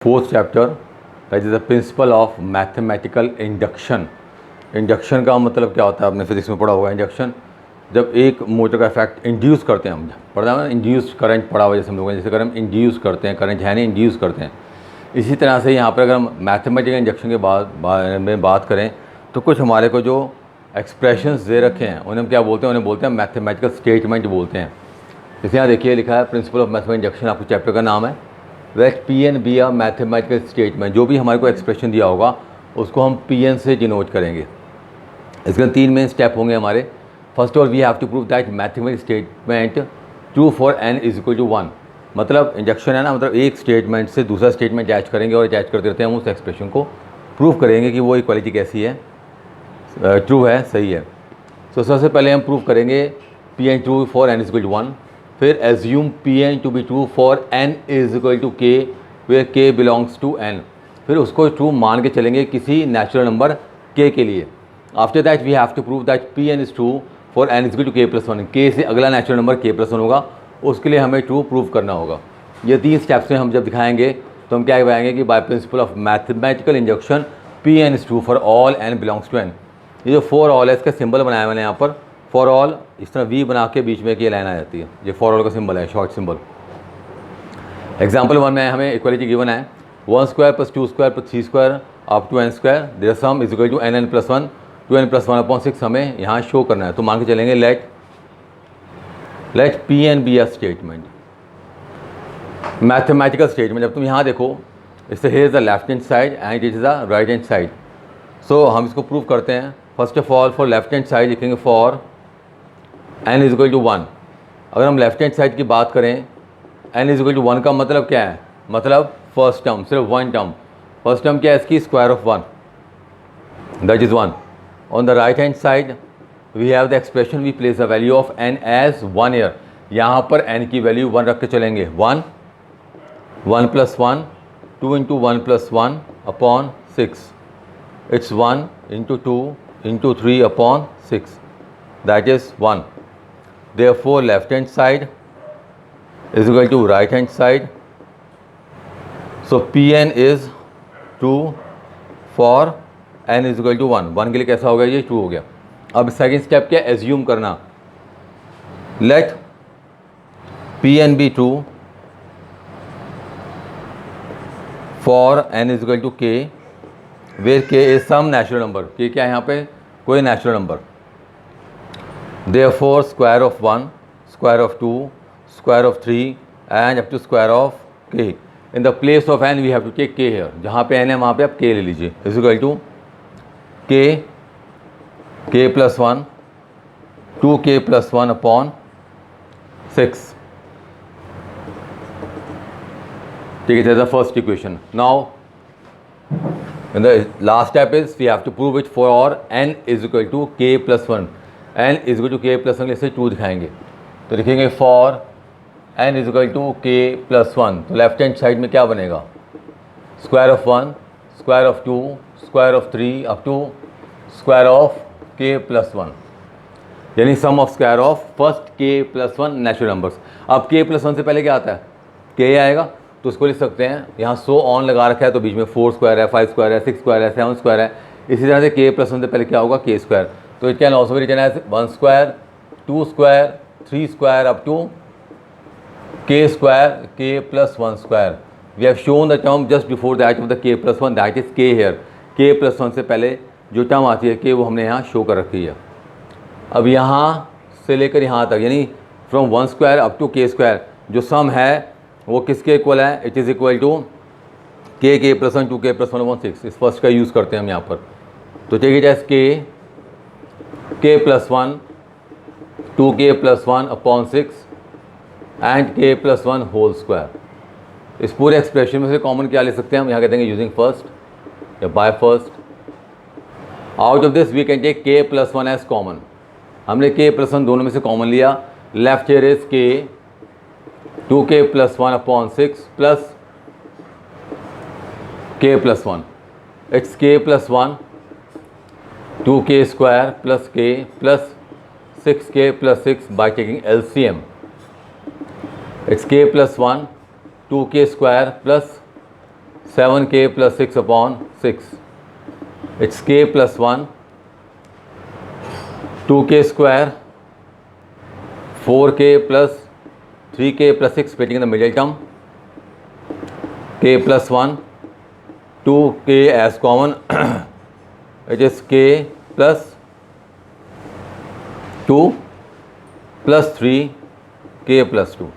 Fourth chapter that is the principal of mathematical induction. Induction का मतलब क्या होता है, आपने फिजिक्स में पढ़ा होगा। इंडक्शन जब एक मोटर का इफेक्ट इंड्यूस करते हैं, हम पढ़ा है ना, इंड्यूस करंट पढ़ा हुआ जैसे हम लोग, जैसे अगर हम इंड्यूस करते हैं, करंट है नहीं, इंड्यूस करते हैं। इसी तरह से यहाँ पर अगर हम मैथमेटिकल इंडक्शन के बारे में बात करें तो कुछ हमारे को जो एक्सप्रेशंस दे रखे हैं उन्हें हम क्या बोलते हैं, उन्हें बोलते हैं मैथमेटिकल स्टेटमेंट बोलते हैं। जैसे यहाँ देखिए लिखा है प्रिंसिपल ऑफ मैथमेटिकल इंडक्शन, आपको चैप्टर का नाम है। Let P N be a mathematical statement. जो भी हमारे को एक्सप्रेशन दिया होगा उसको हम पी एन से डिनोट करेंगे। इसके 3 मेन स्टेप होंगे हमारे। First of all we have to prove that mathematical statement true for N is equal to 1। मतलब इंडक्शन है ना, मतलब एक स्टेटमेंट से दूसरा स्टेटमेंट अटैच करेंगे और अटैच करते रहते हैं, हम उस एक्सप्रेशन को प्रूव करेंगे कि वो इक्वालिटी कैसी है, ट्रू है, सही है। तो सबसे पहले हम प्रूव करेंगे P N true for N is equal to 1। फिर assume P N to be true for N is equal to K where K belongs to N. फिर उसको ट्रू मान के चलेंगे किसी नेचुरल नंबर के लिए। After that we have to prove that P N is true for N is equal to K plus 1। K से अगला नेचुरल नंबर के प्लस 1 होगा, उसके लिए हमें ट्रू प्रूव करना होगा। ये 3 स्टेप्स में हम जब दिखाएंगे तो हम क्या बताएंगे कि by principle of mathematical induction P N is true for all N belongs to N. ये जो फॉर ऑल है इसका सिंबल बनाया मैंने यहाँ पर, फॉर ऑल इस तरह वी बना के बीच में एक ये लाइन आ जाती है, ये फॉर ऑल का सिंबल है, शॉर्ट सिंबल। एग्जाम्पल 1 में हमें इक्वालिटी गिवन है 1 square plus 2 square plus 3 square up to N square, their sum is equal to N N plus 1 two N plus 1 upon 6 हमें यहाँ शो करना है। तो मान के चलेंगे let P N be a statement, mathematical statement. जब तुम यहाँ देखो इससे here is the left hand side and it is the right hand side. So हम इसको प्रूव करते हैं। First of all for left hand side लिखेंगे for N is equal to 1। अगर हम लेफ्ट हैंड साइड की बात करें, एन इज इक्वल टू 1 का मतलब क्या है, मतलब फर्स्ट टर्म, सिर्फ 1 टर्म। फर्स्ट टर्म क्या है इसकी, square of 1, that is 1। On the right hand side we have the expression we place the value of N as 1 here. यहाँ पर एन की वैल्यू 1 रख के चलेंगे। 1 1 plus 1 2 into 1 plus 1 upon 6, it's 1 into 2 into 3 upon 6, that is 1। Therefore left hand side is equal to right hand side. So Pn is true for n is equal to 1। 1 के लिए कैसा हो गया, ये ट्रू हो गया। अब सेकेंड स्टेप क्या, एज्यूम करना। Let Pn be true for n is equal to k where k is some natural number। k क्या है यहाँ पे, कोई natural number. Therefore square of 1, square of 2, square of 3 and up to square of k। In the place of n we have to take k here। जहाँ पे n है वहाँ पे आप k ले लीजिए। is equal to k plus 1 2k plus 1 upon 6। ठीक है, that's the first equation। Now in the last step is we have to prove it for n is equal to k plus 1। N is equal to K plus 1 से 2 दिखाएंगे तो लिखेंगे for N is equal to K plus 1। तो left hand side में क्या बनेगा, square of 1 square of 2 square of 3 up to square of K plus 1, यानी sum of square of first K plus 1 natural numbers. अब K plus 1 से पहले क्या आता है, के आएगा, तो उसको लिख सकते हैं यहाँ सो ऑन लगा रखा है तो बीच में 4 स्क्वायर है, 5 स्क्वायर है, 6 स्क्वायर है, 7 स्क्वायर है। इसी तरह से के प्लस 1 से पहले क्या होगा, के स्क्वायर। तो it can also be written as 1 square 2 square 3 square up to K square K plus 1 square. We have shown the term just before that of the K plus 1, that is K here. K plus 1 से पहले जो term आती है के, वो हमने यहाँ show कर रखी है। अब यहाँ से लेकर यहाँ तक यानी from 1 square up to K square जो सम है वो किसके इक्वल है, it is equal to K plus 1 2k plus 1 upon 6। इस फर्स्ट का यूज़ करते हैं हम यहाँ पर। तो टेक इट एज के plus 1 2k plus 1 upon 6 and के प्लस 1 होल स्क्वायर। इस पूरे एक्सप्रेशन में से कॉमन क्या ले सकते हैं हम, यहाँ कहते हैं यूजिंग फर्स्ट या by first. Out of this we can take K plus 1 as common. हमने के प्लस 1 दोनों में से कॉमन लिया। Left here is K 2k plus 1 upon 6 plus K plus 1, it's K plus 1 2k square plus K plus 6k plus 6 by taking LCM। It's K plus 1 2k square plus 7k plus 6 upon 6. It's k plus 1, 2k square, 4k plus 3k plus 6, splitting the middle term, k plus 1, 2k as common, it is k plus 2 plus 3, k plus 2.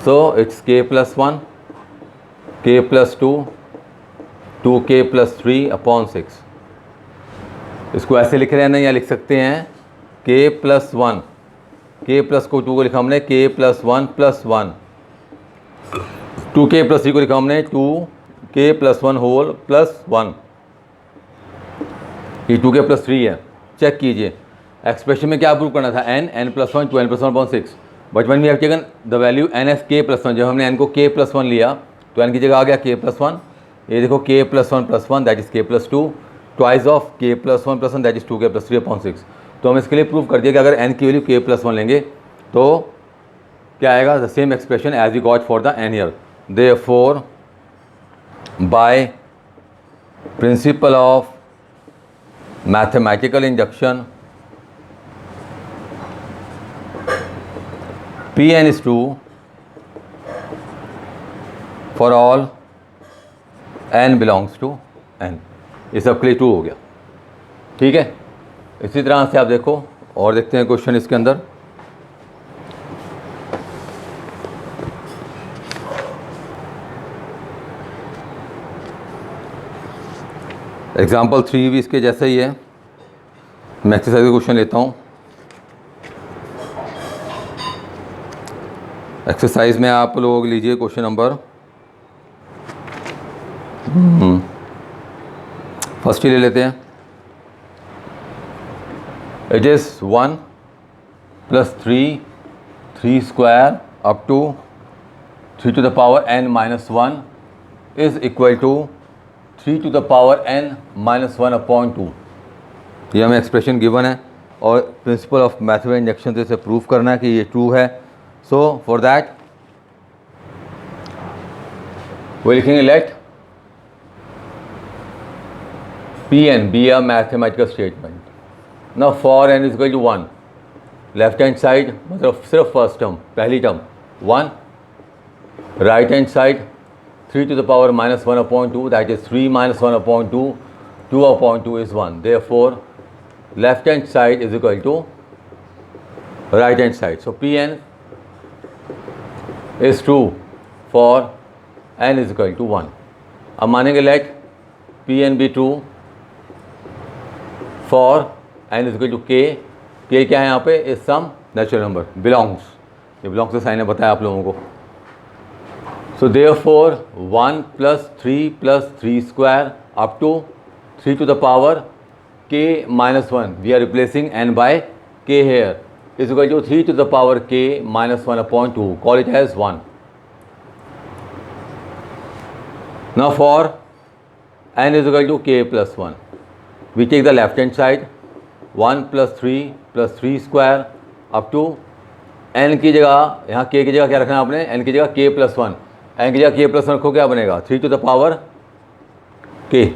So it's k plus 1, k plus 2, 2k plus 3 upon 6. इसको ऐसे लिख रहे हैं ना, या लिख सकते हैं k plus 1, k प्लस को 2 को लिखा हमने k plus 1 plus 1, 2k plus 3 को लिखा हमने 2k plus 1 whole plus 1. ये 2k plus 3 है. चेक कीजिए एक्सप्रेशन में क्या प्रूव करना था, n plus 1 to n plus 1 upon 6. But when we have taken the value n as k plus 1, जब हमने n को k plus 1 लिया तो n की जगह आ गया k plus 1. ये देखो k plus 1 plus 1 that is k plus 2, twice of k plus 1 plus 1 that is 2k plus 3 upon 6. तो हम इसके लिए प्रूव कर दिया कि अगर n की वैल्यू k plus 1 लेंगे तो क्या आएगा, the same expression as we got for the n here. Therefore by principle of mathematical induction Pn is true for all n belongs to n. ये सब के लिए ट्रू हो गया. ठीक है, इसी तरह से आप देखो और देखते हैं क्वेश्चन इसके अंदर. एग्जाम्पल 3 भी इसके जैसा ही है. मैं एक्सरसाइज का क्वेश्चन लेता हूँ. एक्सरसाइज में आप लोग लीजिए क्वेश्चन नंबर फर्स्ट ही ले लेते हैं. It is 1 plus 3 square up to 3 to the power n minus 1 is equal to 3 to the power n minus 1 upon 2. ये हमें एक्सप्रेशन गिवन है और प्रिंसिपल ऑफ मैथमेटिकल इंडक्शन से इसे प्रूव करना है कि ये ट्रू है. So for that we are looking let Pn be a mathematical statement. Now for n is equal to 1, left hand side मतलब सिर्फ फर्स्ट टर्म पहली term 1, right hand side 3 to the power minus 1 upon 2 that is 3 minus 1 upon 2, 2 upon 2 is 1. Therefore left hand side is equal to right hand side. So Pn is true for n is equal to 1. अब मानेंगे let Pn be true for n is equal to k. k क्या है यहाँ पे, is some natural number belongs. ये belongs का sign है बताया आप लोगों को. So therefore 1 plus 3 square up to 3 to the power k minus 1. We are replacing n by k here. Is equal to 3 to the power k minus 1 upon 2. Call it as 1. Now for n is equal to k plus 1. We take the left hand side 1 plus 3 square up to n की जगह, यहाँ k की जगह क्या रखना है आपने, n की जगह k plus 1. n की जगह k plus 1 रखो, क्या बनेगा 3 to the power k.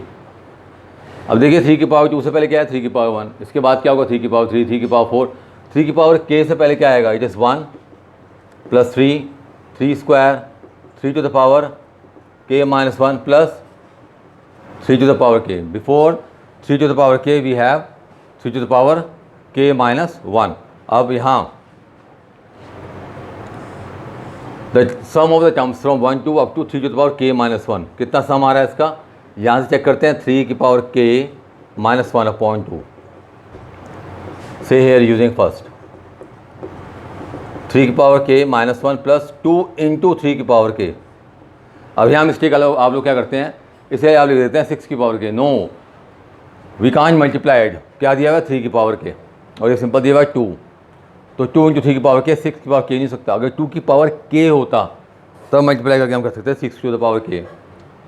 अब देखिए 3 की पावर 2 से पहले क्या है 3 की पावर 1, इसके बाद क्या होगा 3 की पावर 3, 3 की पावर 4, 3 की पावर k से पहले क्या आएगा, it is 1 plus 3 square 3 to the power k minus 1 plus 3 to the power k. Before 3 to the power k we have 3 to the power k minus 1. अब यहाँ the sum of the terms from 1 to up to 3 to the power k minus 1, कितना सम आ रहा है इसका, यहाँ से check करते हैं 3 की power k minus 1 upon 2. Say here using first 3 की power k minus 1 plus 2 into 3 की पावर k. अब यहाँ मिस्टेक आप लोग क्या करते हैं, इसे आप लिख देते हैं 6 की power k. No, we can't multiplied. क्या दिया हुआ 3 की पावर k और ये सिंपल दिया हुआ 2, तो 2 इंटू 3 की पावर k, 6 की पावर k नहीं सकता. अगर 2 की पावर k होता तब मल्टीप्लाई करके हम कर सकते हैं 6 टू द पावर k.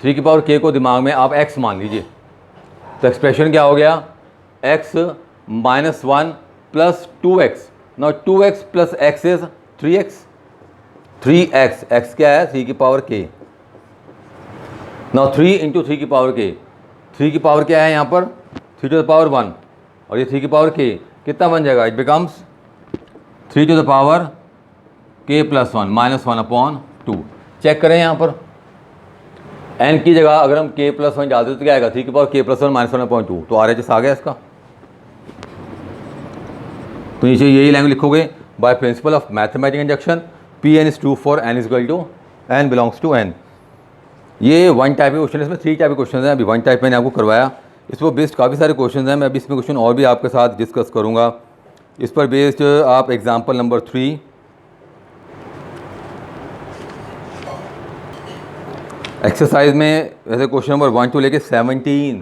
3 की पावर k को दिमाग में आप x मान लीजिए, तो एक्सप्रेशन क्या हो गया, x minus 1 plus 2x. Now 2x plus x is 3x. 3x, x क्या है 3 की पावर k। नाउ 3 इंटू 3 की पावर k, 3 की पावर क्या है यहाँ पर 3 टू द पावर 1 और ये 3 की पावर k कितना बन जाएगा, it becomes 3 to the power k plus 1 minus 1/2। Check करें यहाँ पर n की जगह अगर हम k प्लस 1 डालते तो क्या आएगा 3 की पावर k प्लस 1 माइनस 1/2, तो RHS आ गया इसका। तो नीचे यही लैंग्वेज लिखोगे, by principle of mathematical induction Pn is true for n is equal to n belongs to n। ये वन टाइप के क्वेश्चन है, इसमें 3 टाइप के क्वेश्चन हैं। अभी वन टाइप मैंने आपको करवाया, इस पर बेस्ड काफ़ी सारे क्वेश्चन हैं। मैं अभी इसमें क्वेश्चन और भी आपके साथ डिस्कस करूँगा। इस पर बेस्ड आप एग्जाम्पल नंबर 3 एक्सरसाइज में वैसे क्वेश्चन नंबर 1 to लेके 17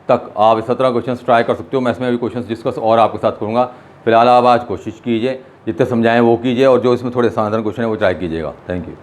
तक आप 17 क्वेश्चन ट्राई कर सकते हो। मैं इसमें अभी क्वेश्चन डिस्कस और आपके साथ करूँगा। फिलहाल आप आज कोशिश कीजिए, जितने समझाएं वो कीजिए और जो इसमें थोड़े साधारण क्वेश्चन है वो ट्राई कीजिएगा। Thank you.